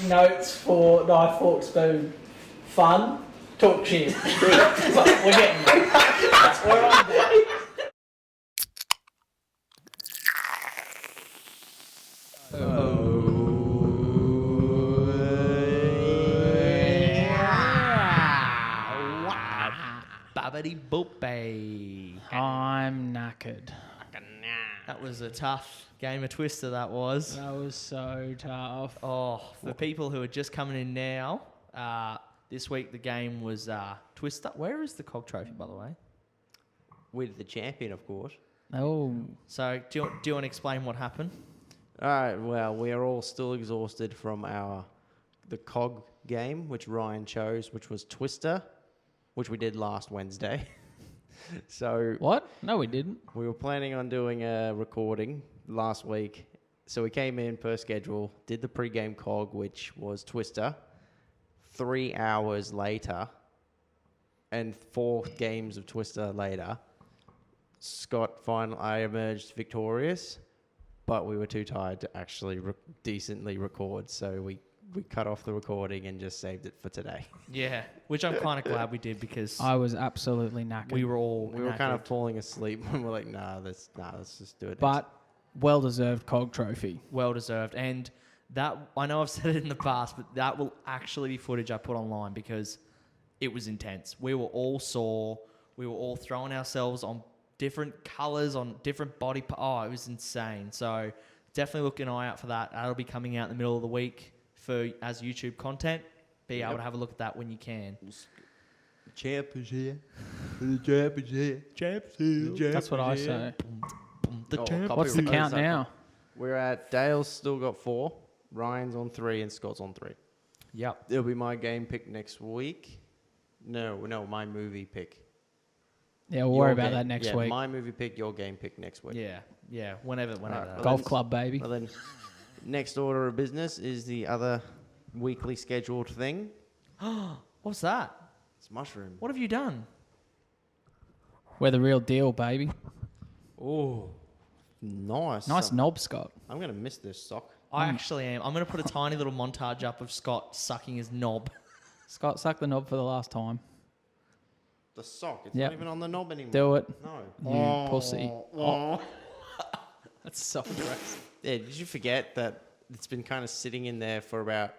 notes for Knife Fork Spoon. Fun. Talk shit. We're getting there. We're on there. Babbity boopay. I'm knackered. That was a tough game of Twister, that was. That was so tough. Oh, for people who are just coming in now, this week the game was Twister. Where is the Cog Trophy, by the way? With the champion, of course. Oh. So, do you want to explain what happened? All right, well, we are all still exhausted from the COG game, which Ryan chose, which was Twister, which we did last Wednesday. So What? No, we didn't. we were planning on doing a recording last week. So we came in per schedule, did the pre-game COG, which was Twister. 3 hours later, and 4 games of Twister later, I emerged victorious, but we were too tired to actually decently record, so we cut off the recording and just saved it for today. Yeah, which I'm kind of glad we did because I was absolutely knackered. we were all We were kind of knackered. falling asleep and we're like, let's just do it. But well-deserved COG trophy. Well deserved. And that, I know I've said it in the past, but that will actually be footage I put online because it was intense. We were all sore. We were all throwing ourselves on different colours, on different body parts. Oh, it was insane. So definitely look an eye out for that. That'll be coming out in the middle of the week as YouTube content. Be able to have a look at that when you can. Champ is here. The champ is here. Champ's here. That's what I say. The Oh, champ. What's the Copy- count now? We're at Dale's still got 4, Ryan's on 3, and Scott's on 3. Yep. It'll be my game pick next week. No, my movie pick. Yeah, we'll Your worry about game- that next yeah, week. My movie pick, your game pick next week. Yeah. Whenever. Alright, Golf club, baby. Well then, next order of business is the other weekly scheduled thing. What's that? It's mushroom. What have you done? We're the real deal, baby. Oh, nice. Nice knob, Scott. I'm gonna miss this sock. I actually am. I'm going to put a tiny little montage up of Scott sucking his knob. Scott, suck the knob for the last time. The sock. It's Yep. not even on the knob anymore. Do it. No. You pussy. Oh. That's so aggressive. Yeah. Did you forget that it's been kind of sitting in there for about?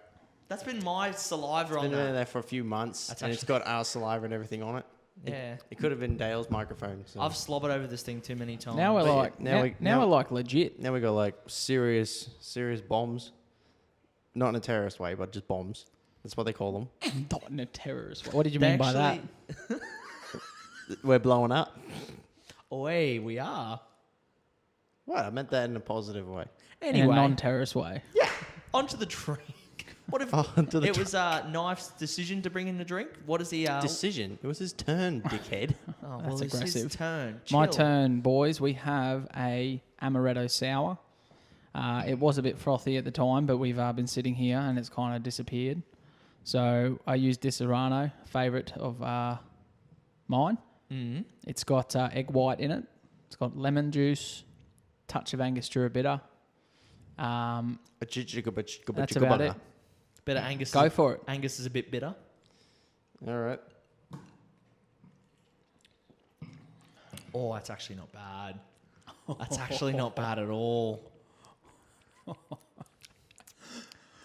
That's been my saliva It's on been in that. there for a few months, That's and it's got our saliva and everything on it. Yeah. It could have been Dale's microphone. So. I've slobbered over this thing too many times. Now we're But yeah, like, now now we- we're like legit. Now we got like serious bombs. Not in a terrorist way, but just bombs. That's what they call them. Not in a terrorist way. What did you They mean by that? actually- We're blowing up. Oi, we are. What? I meant that in a positive way. In Anyway, a non-terrorist way. onto the drink. What if Onto the it was Knife's decision to bring in the drink? What is he? Decision. It was his turn, dickhead. Oh, well, That's it's his aggressive. turn. My Chill. turn, boys. We have a amaretto sour. It was a bit frothy at the time, but we've been sitting here and it's kind of disappeared. So I used Disaronno, favourite of mine. Mm-hmm. It's got egg white in it. It's got lemon juice, touch of Angostura bitter. That's about it. Bit of Angus. Go for it. Angus is a bit bitter. All right. Oh, that's actually not bad. That's actually not bad at all.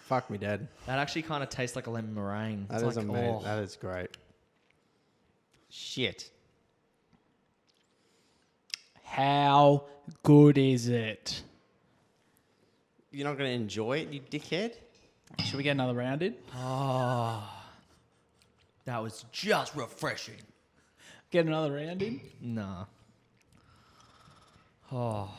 Fuck me, Dad. That actually kind of tastes like a lemon meringue. That It's is like, amazing. oh. That is great. Shit. How good is it? You're not going to enjoy it, you dickhead? Should we get another round in? That was just refreshing. Get another round in? Nah. Oh,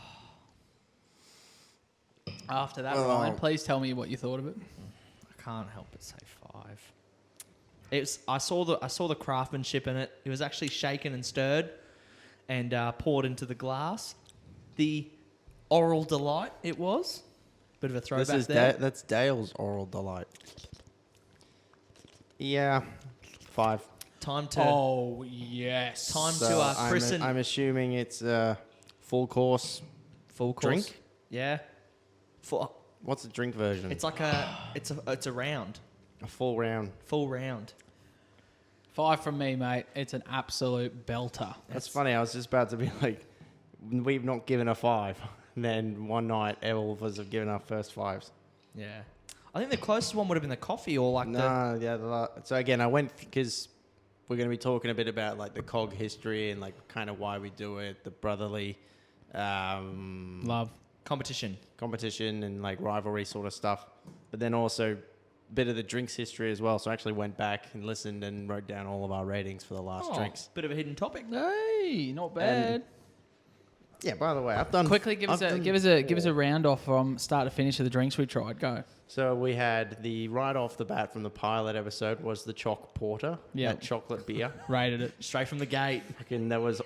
After that, Oh. Ryan, please tell me what you thought of it. I can't help but say 5. I saw the craftsmanship in it. It was actually shaken and stirred, and poured into the glass. The oral delight it was. Bit of a throwback This is there. that's Dale's oral delight. Yeah, 5. Time to Oh, yes. time So to christen I'm assuming it's full course. full course. drink? Yeah. What's the drink version? It's like it's a round, a full round. full round. 5 from me, mate. It's an absolute belter. That's funny. I was just about to be like, we've not given a 5. And then one night, all of us have given our first 5s. Yeah. I think the closest one would have been the coffee or like the. No, yeah. So again, I went because we're going to be talking a bit about like the COG history and like kind of why we do it, the brotherly Love. Competition. competition and like rivalry sort of stuff. But then also a bit of the drinks history as well. So I actually went back and listened and wrote down all of our ratings for the last drinks. Bit of a hidden topic. Hey, not bad. Yeah. By the way, I've done Quickly, give us a round off from start to finish of the drinks we tried. Go. So we had the right off the bat from the pilot episode was the Choc Porter, Yep. that chocolate beer. Rated it. Straight from the gate. Fucking that was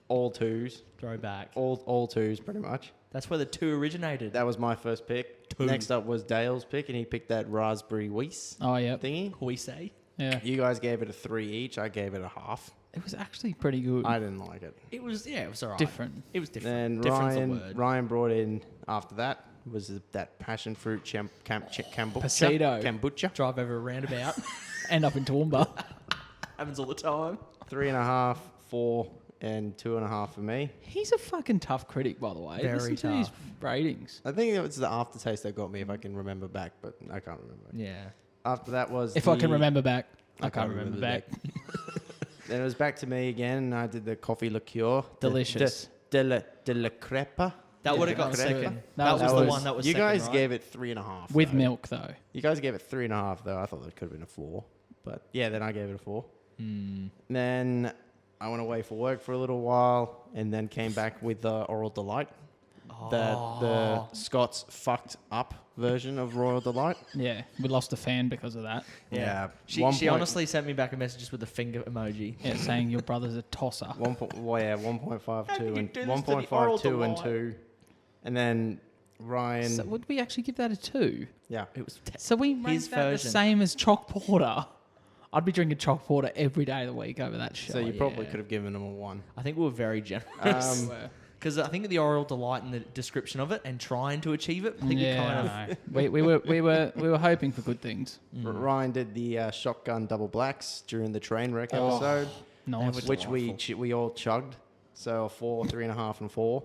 all 2s, Throwback. all 2s pretty much. That's where the 2 originated. That was my first pick. 2. Next up was Dale's pick, and he picked that raspberry Weiss Oh yeah. thingy. we say. Yeah. You guys gave it a 3 each. I gave it a half. It was actually pretty good. I didn't like it. It was alright. Different. It was different. Then Different's a word. Ryan brought in after that was that passion fruit kombucha. Pasito. Kombucha. Drive over a roundabout. End up in Toowoomba. Happens all the time. 3.5, 4, and 2.5 for me. He's a fucking tough critic, by the way. Very Listen to his tough. ratings. I think it was the aftertaste that got me, if I can remember back, but I can't remember. Yeah. After that was If I can remember back, I can't remember back. Then it was back to me again, and I did the coffee liqueur. Delicious. De la crepa. That would have Yeah, got that was second. good. That was the one that was You second, guys right? gave it 3.5. With though. milk though. You guys gave it 3.5 though. I thought that could have been a 4, but yeah, then I gave it a 4. Then I went away for work for a little while, and then came back with the Oral Delight, the Scott's fucked up version of Royal Delight. Yeah, we lost a fan because of that. Yeah, She One point- honestly sent me back a message just with the finger emoji. Yeah, saying your brother's a tosser. 1.52 and do this to the Oral 1.52 and Delight? 2, and then Ryan. So would we actually give that a 2? Yeah, It was So we His ranked that the version. same as Choc Porter. I'd be drinking Choc Porter every day of the week over that shit. so you probably yeah. could have given him a 1. I think we were very generous. Because I think the Oral Delight in the description of it and trying to achieve it, I think we kind of. we were hoping for good things. Ryan did the shotgun double blacks during the train wreck episode, Nice. was which we all chugged. So a 4, 3.5, and 4.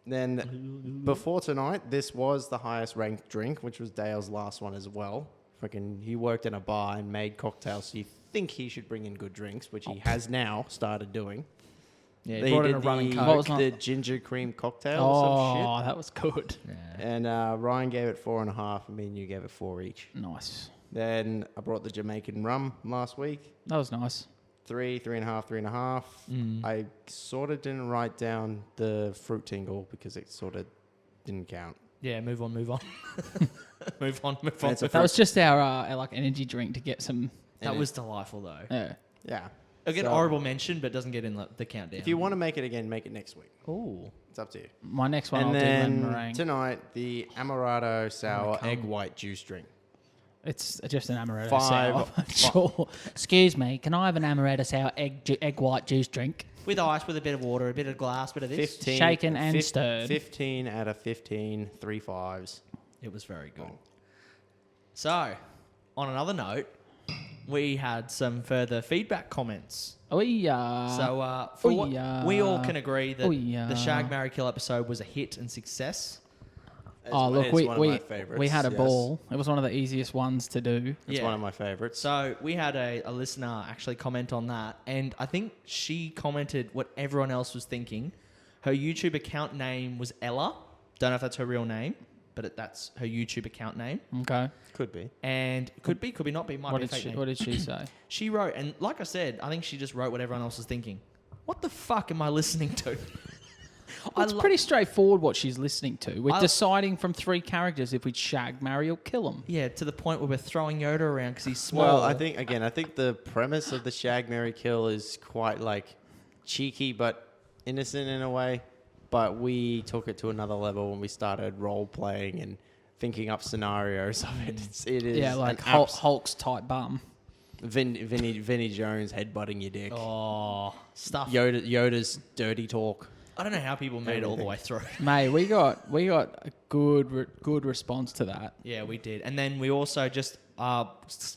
Then before tonight, this was the highest ranked drink, which was Dale's last one as well. Freaking, he worked in a bar and made cocktails, so you think he should bring in good drinks, which he has now started doing. Yeah, They he brought in did a rum and the- coke. What was the ginger cream cocktail or some shit. Oh, that was good. Yeah. And Ryan gave it 4.5, and me and you gave it 4 each. Nice. Then I brought the Jamaican rum last week. That was nice. 3, 3.5, 3.5. I sort of didn't write down the fruit tingle because it sort of didn't count. Yeah, move on. move on, move on. It's a That was just our like energy drink to get some. That was delightful, though. Yeah. Yeah. Again, So, honourable mention, but doesn't get in the countdown. If you want to make it again, make it next week. Ooh. It's up to you. My next one, And I'll do lemon then meringue. tonight, the Amaretto sour come. egg white juice drink. It's just an amaretto 5. sour. Sure. Excuse me, can I have an amaretto sour egg white juice drink? With ice, with a bit of water, a bit of glass, bit of this. 15, Shaken and stirred. 15 out of 15, 3 5s. It was very good. So, on another note, we had some further feedback comments. Oh yeah. So, we all can agree that the Shag, Marry, Kill episode was a hit and success. Oh look, It's we one of my favorites, we had a yes. ball. It was one of the easiest ones to do. It's Yeah. one of my favorites. So we had a listener actually comment on that, and I think she commented what everyone else was thinking. Her YouTube account name was Ella. Don't know if that's her real name, but that's her YouTube account name. Okay. Could be. And could be not be. Might What be a did fake she name. What did she say? She wrote, and like I said, I think she just wrote what everyone else was thinking. What the fuck am I listening to? Well, it's pretty straightforward what she's listening to. We're I- deciding from 3 characters if we'd shag, marry, or kill them. Yeah, to the point where we're throwing Yoda around because he's small. Well, I think the premise of the Shag, Marry, Kill is quite like cheeky but innocent in a way. But we took it to another level when we started role playing and thinking up scenarios of it. It is Yeah, like an abs- Hulk's type bum. Vinny Jones headbutting your dick. Oh, stuff. Yoda's dirty talk. I don't know how people made it all the way through. Mate, we got a good response to that. Yeah, we did. And then we also just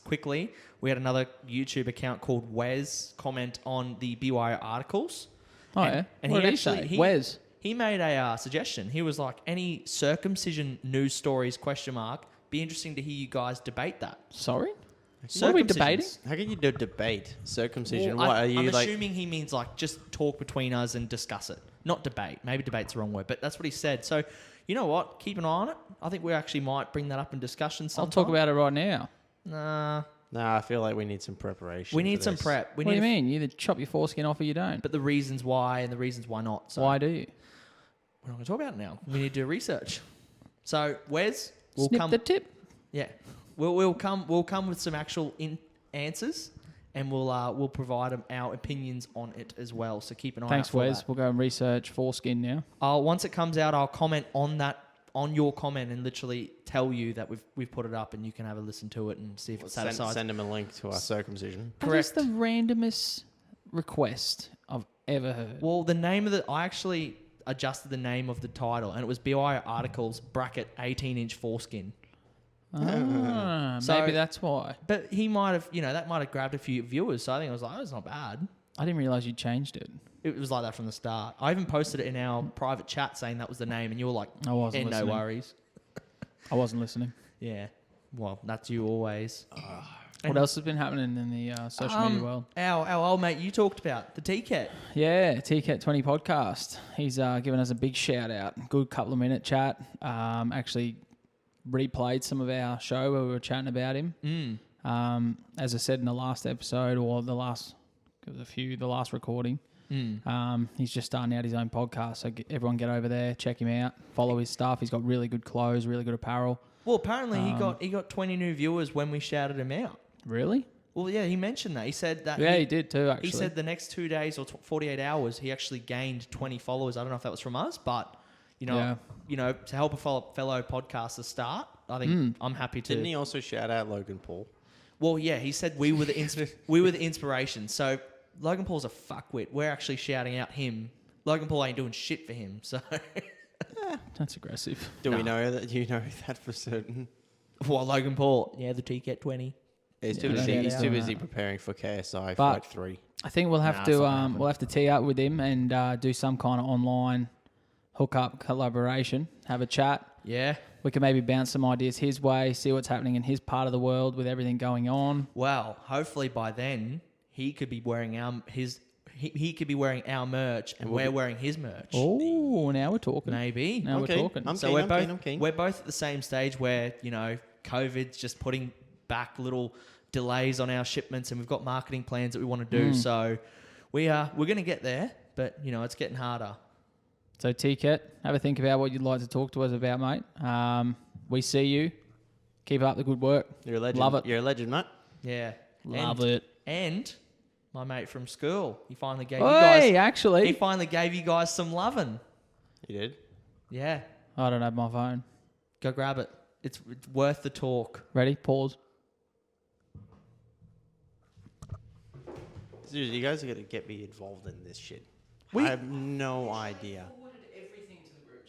quickly, we had another YouTube account called Wes comment on the BYO articles. Oh, And- yeah? and What he did actually- say? he- Wes? He made a suggestion. He was like, any circumcision news stories, ? Be interesting to hear you guys debate that. Sorry? What are we debating? Circumcisions. How can you do debate circumcision? Well, what are you I'm like? assuming he means like just talk between us and discuss it, not debate. Maybe debate's the wrong word, but that's what he said. So, you know what? Keep an eye on it. I think we actually might bring that up in discussion I'll sometime. talk about it right now. Nah, Nah, I feel like we need some preparation. we need for some this. prep. We What do need you mean? You either chop your foreskin off or you don't. But the reasons why and the reasons why not. So Why do you? we're not going to talk about it now. We need to do research. So, Wes, we'll Snip come. the tip. Yeah, we'll come with some actual answers, and we'll provide our opinions on it as well. So keep an eye Thanks, out for Wes. that. We'll go and research foreskin now. Once it comes out, I'll comment on your comment and literally tell you that we've put it up, and you can have a listen to it and see if it satisfies. Send him a link to our circumcision. That is Correct. the randomest request I've ever heard. Well, the name of I actually adjusted the name of the title, and it was BYO articles bracket 18-inch foreskin. So- Maybe that's why. But he might have, that might have grabbed a few viewers. So I think I was like, oh, it's not bad. I didn't realize you changed it. It was like that from the start. I even posted it in our private chat saying that was the name, and you were like, I wasn't no listening. worries. I wasn't listening. Yeah. Well, that's you always. What else has been happening in the social media world? Our old mate you talked about, the T-Cat. Yeah, TCAT 20 podcast. He's given us a big shout out. Good couple of minute chat. Actually replayed some of our show where we were chatting about him. As I said in the last episode or the last recording, he's just starting out his own podcast. So everyone get over there, check him out, follow his stuff. He's got really good clothes, really good apparel. Well, apparently he got 20 new viewers when we shouted him out. Really? Well, yeah, he mentioned that. He said that. Yeah, he did too, actually. He said the next 2 days or 48 hours, he actually gained 20 followers. I don't know if that was from us, but to help a fellow podcaster start, I think I'm happy to. Didn't he also shout out Logan Paul? Well, yeah, he said we were the inspiration. So Logan Paul's a fuckwit. We're actually shouting out him. Logan Paul ain't doing shit for him. So That's aggressive. Do we know that you know that for certain? well, Logan Paul, yeah, the TCAT 20. He's too Yeah, busy. yeah, He's yeah. too busy preparing for KSI But- Fight 3. I think we'll Nah, have it's not gonna to happen. we'll have to tee up with him and do some kind of online hookup collaboration. Have a chat. Yeah. We can maybe bounce some ideas his way, see what's happening in his part of the world with everything going on. Well, hopefully by then he could be wearing he could be wearing our merch and we're wearing his merch. Oh, now we're talking. Maybe. Now Okay, we're talking. I'm So keen, we're I'm both keen, I'm keen. we're both at the same stage where COVID's just putting back little delays on our shipments, and we've got marketing plans that we want to do. So we're going to get there, but it's getting harder. So TCAT, have a think about what you'd like to talk to us about, mate. We see you. Keep up the good work. You're a legend. Love it. You're a legend, mate. Yeah, Love and, it. And my mate from school, he finally gave Hey, you guys. actually, He finally gave you guys some loving. You did? Yeah, I don't have my phone. go grab it. It's worth the talk. Ready? Pause. Dude, you guys are going to get me involved in this shit. We- I have no idea.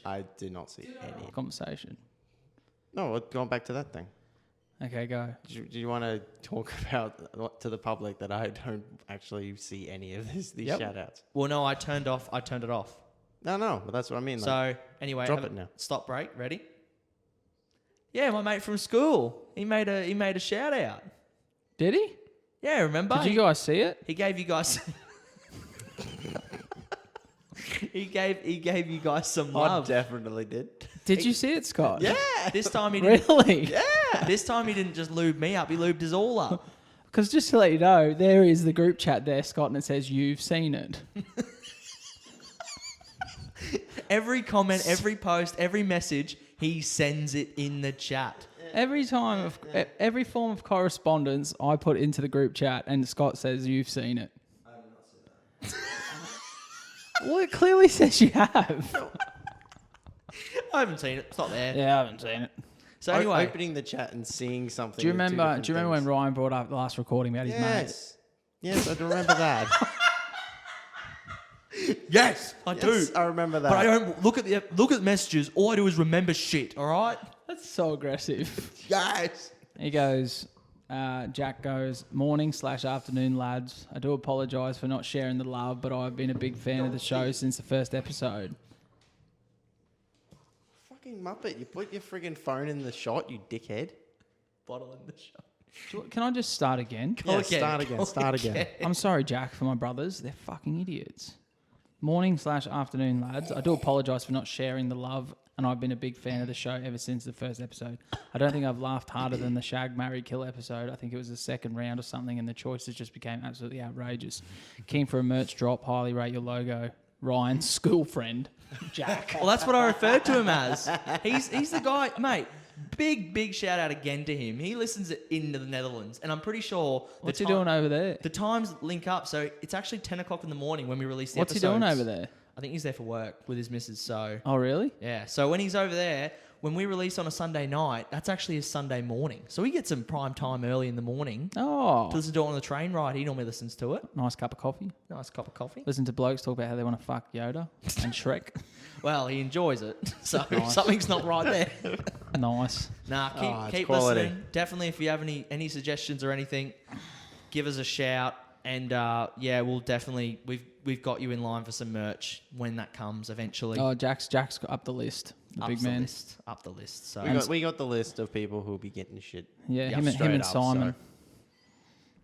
I did not see any. Conversation. No, we're going back to that thing. Okay, go. Do you want to talk about to the public that I don't actually see any of these Yep. shout outs? Well, no, I turned it off. No, but that's what I mean. Like, So anyway, drop have it now. Stop break. Ready? Yeah, my mate from school. He made a shout out. Did he? Yeah, remember? Did you guys see it? He gave you guys. he gave you guys some I love. definitely did. Did you see it, Scott? Yeah. This time he didn't. Really? Yeah. This time he didn't just lube me up. He lubed us all up. Because just to let you know, there is the group chat there, Scott, and it says you've seen it. Every comment, every post, every message, he sends it in the chat. Every every form of correspondence I put into the group chat, and Scott says you've seen it. I have not seen that. Well, it clearly says you have. I haven't seen it. It's not there. Yeah, I haven't seen it. So anyway, Opening the chat and seeing something. Do you are two remember? different Do you remember when things. Ryan brought up the last recording about his mate? Yes. Yes, I do remember that. Yes, I Yes, do. I remember that. But I don't look at the messages. All I do is remember shit. All right. That's so aggressive. Yes. He goes, Jack goes, morning/afternoon, lads. I do apologise for not sharing the love, but I've been a big fan of the show since the first episode. Fucking Muppet, you put your friggin' phone in the shot, you dickhead. Bottle in the shop. Can I just start again? Go Yeah, again. start again, Go start again. I'm sorry, Jack, for my brothers. They're fucking idiots. Morning/afternoon, lads. I do apologise for not sharing the love, and I've been a big fan of the show ever since the first episode. I don't think I've laughed harder than the Shag, Marry, Kill episode. I think it was the second round or something, and the choices just became absolutely outrageous. Keen for a merch drop. Highly rate your logo. Ryan, school friend, Jack. Well, that's what I referred to him as. He's the guy, mate. Big shout out again to him. He listens in the Netherlands, and I'm pretty sure What's he doing over there? the times link up. So it's actually 10 o'clock in the morning when we release the What's he episodes. doing over there? I think he's there for work with his missus. So Oh, really? yeah. So when he's over there, when we release on a Sunday night, that's actually his Sunday morning. So he gets some prime time early in the morning Oh, to listen to it on the train ride. He normally listens to it. nice cup of coffee. Nice cup of coffee. Listen to blokes talk about how they want to fuck Yoda and Shrek. Well, he enjoys it. So Nice. something's not right there. Nice. Nah, Oh, it's keep quality. listening. Definitely, if you have any suggestions or anything, give us a shout. And yeah, we'll definitely we've got you in line for some merch when that comes eventually. Oh, Jack's got up the list. The big man. Up the list. So We got the list of people who'll be getting shit. Yeah, Yeah, him and straight up, Simon. so-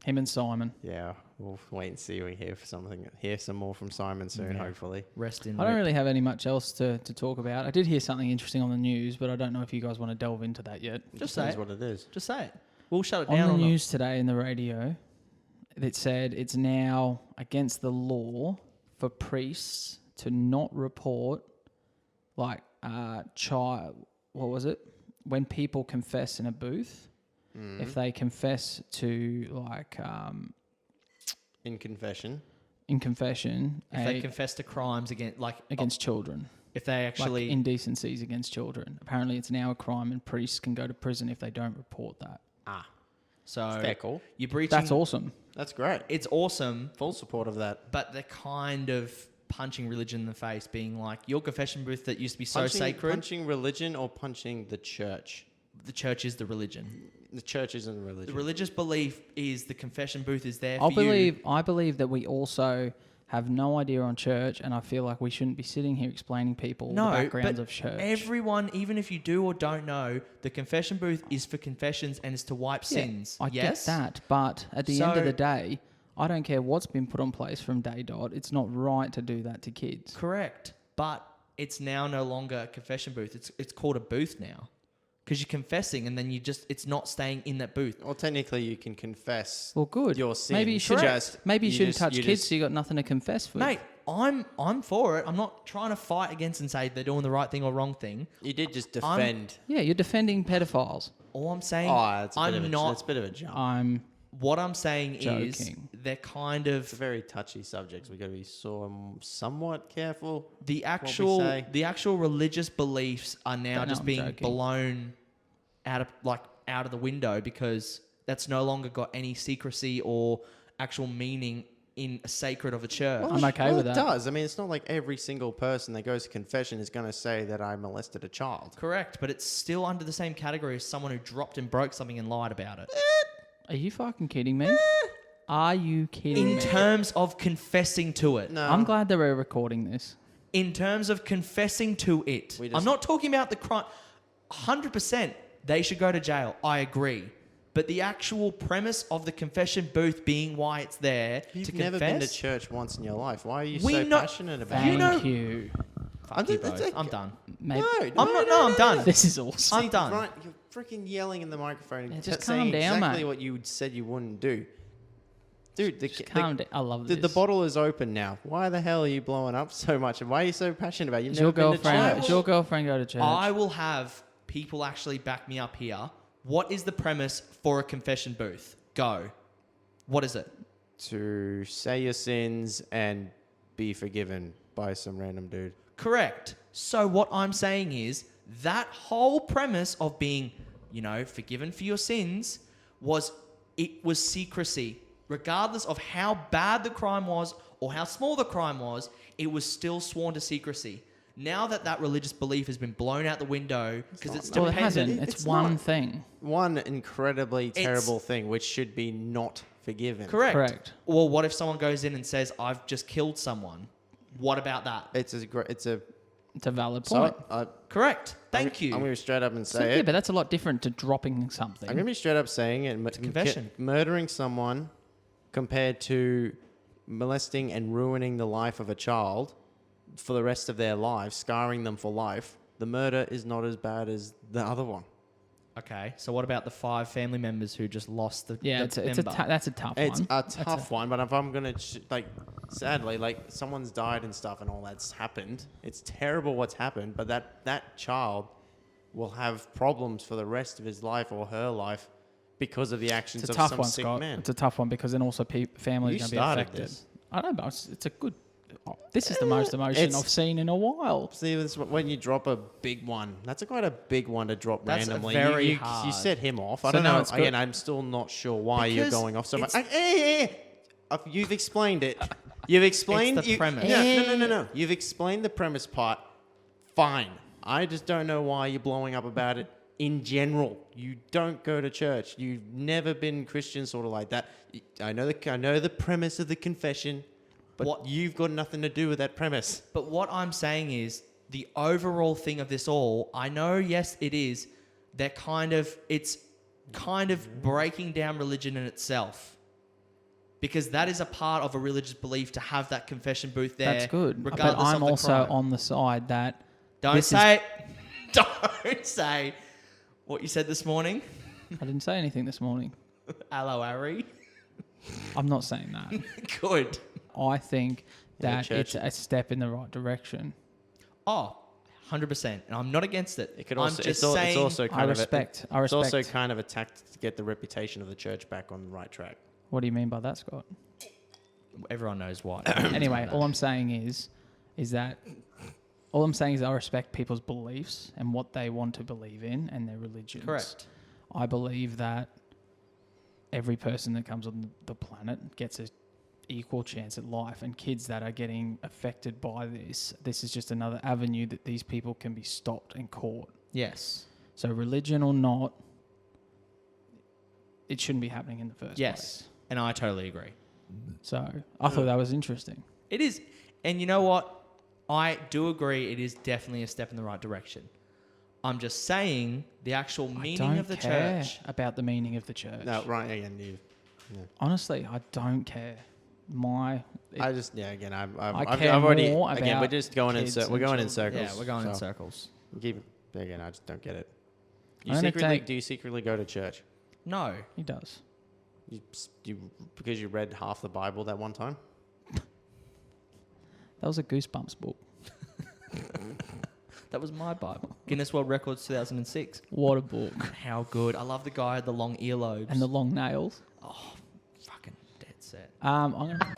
Him and Simon. Yeah, we'll wait and see. We hear some more from Simon soon, Yeah. hopefully. rest in. I don't rip. really have any much else to talk about. I did hear something interesting on the news, but I don't know if you guys want to delve into that yet. Just say Depends it. what it is. Just say it. We'll shut it On down. the or not. news today in the radio, it said it's now against the law for priests to not report, like, child. What was it? When people confess in a booth, if they confess to like In confession. in confession If they confess to crimes against children, if they actually like indecencies against children. Apparently, it's now a crime, and priests can go to prison if they don't report that. so Fair call. you're breaching. That's awesome. That's great. It's awesome, Full support of that. but they're kind of punching religion in the face, being like your confession booth that used to be so sacred. Punching religion or punching the church? The church is the religion. The church isn't religion. The religious belief is the confession booth is there I for you. believe that we also have no idea on church, and I feel like we shouldn't be sitting here explaining people No, the backgrounds but of church. Everyone, even if you do or don't know, the confession booth is for confessions and is to wipe Yeah, sins. I yes? get that, but at the end of So- the day, I don't care what's been put on place from day dot. It's not right to do that to kids. Correct. But it's now no longer a confession booth. It's called a booth now. Because you're confessing and then it's not staying in that booth. Well, technically, you can confess Well, good. your sins. Maybe you should. Just- Maybe you shouldn't touch you kids, just- so you got nothing to confess with. Mate, I'm for it. I'm not trying to fight against and say they're doing the right thing or wrong thing. You did just defend. Yeah, you're defending pedophiles. All I'm saying, It's a bit I'm of a, not. It's a bit of a jump. What I'm saying is Joking. they're kind of It's a very touchy subject. We got to be somewhat careful. the say. actual religious beliefs are now Don't know, just I'm being joking. blown out of the window because that's no longer got any secrecy or actual meaning in a sacred of a church. I'm okay with It that. does. I mean, it's not like every single person that goes to confession is going to say that I molested a child. Correct, but it's still under the same category as someone who dropped and broke something and lied about it. Are you fucking kidding me? Are you kidding In me? terms of confessing to it. No. I'm glad that we're recording this. In terms of confessing to it. We just- I'm not talking about the crime. 100% they should go to jail. I agree. But the actual premise of the confession booth being why it's there You've to never confess. been to church once in your life. Why are you We so know- passionate about Thank it? know- you. Fuck you It's both. like- I'm done. Maybe. I'm done. This is awesome. I'm done. Right, you're freaking yelling in the microphone and Yeah, just saying calm down, exactly mate. what you said you wouldn't do. Dude, Just calm down. I love the this. bottle is open now. Why the hell are you blowing up so much? And why are you so passionate about it? You've Does never your been to girlfriend? church. Does your girlfriend go to church? I will have people actually back me up here. What is the premise for a confession booth? Go. What is it? To say your sins and be forgiven by some random dude. Correct. So what I'm saying is that whole premise of being, forgiven for your sins was secrecy. Regardless of how bad the crime was or how small the crime was, it was still sworn to secrecy. Now that religious belief has been blown out the window because it's Well, it dependent. hasn't. It's It's one not. thing. One incredibly terrible thing which should be not forgiven. Correct. Well, what if someone goes in and says, "I've just killed someone"? What about that? It's a It's a valid so point. Correct. Thank you. I'm going to be straight up and So, say yeah, it. but that's a lot different to dropping something. I'm going to be straight up saying it. It's a confession. Murdering someone compared to molesting and ruining the life of a child for the rest of their life, scarring them for life, the murder is not as bad as the other one. Okay. So what about the 5 family members who just lost the yeah, the it's a member? that's a tough It's one. a That's tough one, but if I'm going to, sadly, someone's died and stuff and all that's happened. It's terrible what's happened, but that child will have problems for the rest of his life or her life because of the actions It's a of tough some one, sick Scott. man. It's a tough one because then also families You are going to be started affected. this. I know, but it's a good. This is the most emotion It's- I've seen in a while. See, this, when you drop a big one, that's quite a big one to drop That's randomly. very you hard. You set him off. I So don't no, know. it's good. Again, I'm still not sure why you're Because going off so much. it's- You've explained it. You've explained It's the premise. No. You've explained the premise part. Fine. I just don't know why you're blowing up about it in general. You don't go to church. You've never been Christian, sort of like that. I know the premise of the confession, but What- you've got nothing to do with that premise. But what I'm saying is the overall thing of this all, I know, yes, it is. It's kind of breaking down religion in itself. Because that is a part of a religious belief to have that confession booth there. That's good. But Regardless I'm of the also crime. on the side that Don't this is- say don't say what you said this morning. I didn't say anything this morning. Hello, Ari. I'm not saying that. Good. I think Yeah, that church- it's a step in the right direction. Oh, 100%. And I'm not against it. It could I'm also, just it's, al- saying, it's also I kind respect. of I it's also respect. kind of a tactic to get the reputation of the church back on the right track. What do you mean by that, Scott? everyone knows what. Anyway, all I'm saying is that I respect people's beliefs and what they want to believe in and their religions. Correct. I believe that every person that comes on the planet gets an equal chance at life, and kids that are getting affected by this is just another avenue that these people can be stopped and caught. Yes. So religion or not, it shouldn't be happening in the first Yes. place. And I totally agree. So I thought that was interesting. It is. And you know what? I do agree it is definitely a step in the right direction. I'm just saying the actual meaning I don't of the care church. about the meaning of the church. No, right again, you. Honestly, I don't care. Again, I care I've already. more Again, we're about just going kids we're and going in children. circles. Yeah, we're going in so circles. Again, I just don't get it. I'm gonna Do you secretly go to church? No. He does. You because you read half the Bible that one time? That was a Goosebumps book. That was my Bible. Guinness World Records 2006. What a book. How good. I love the guy with the long earlobes. And the long nails. fucking dead set. I'm going to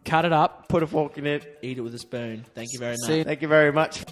cut it up. Put a fork in it. Eat it with a spoon. Thank you very much. See you Thank you very much.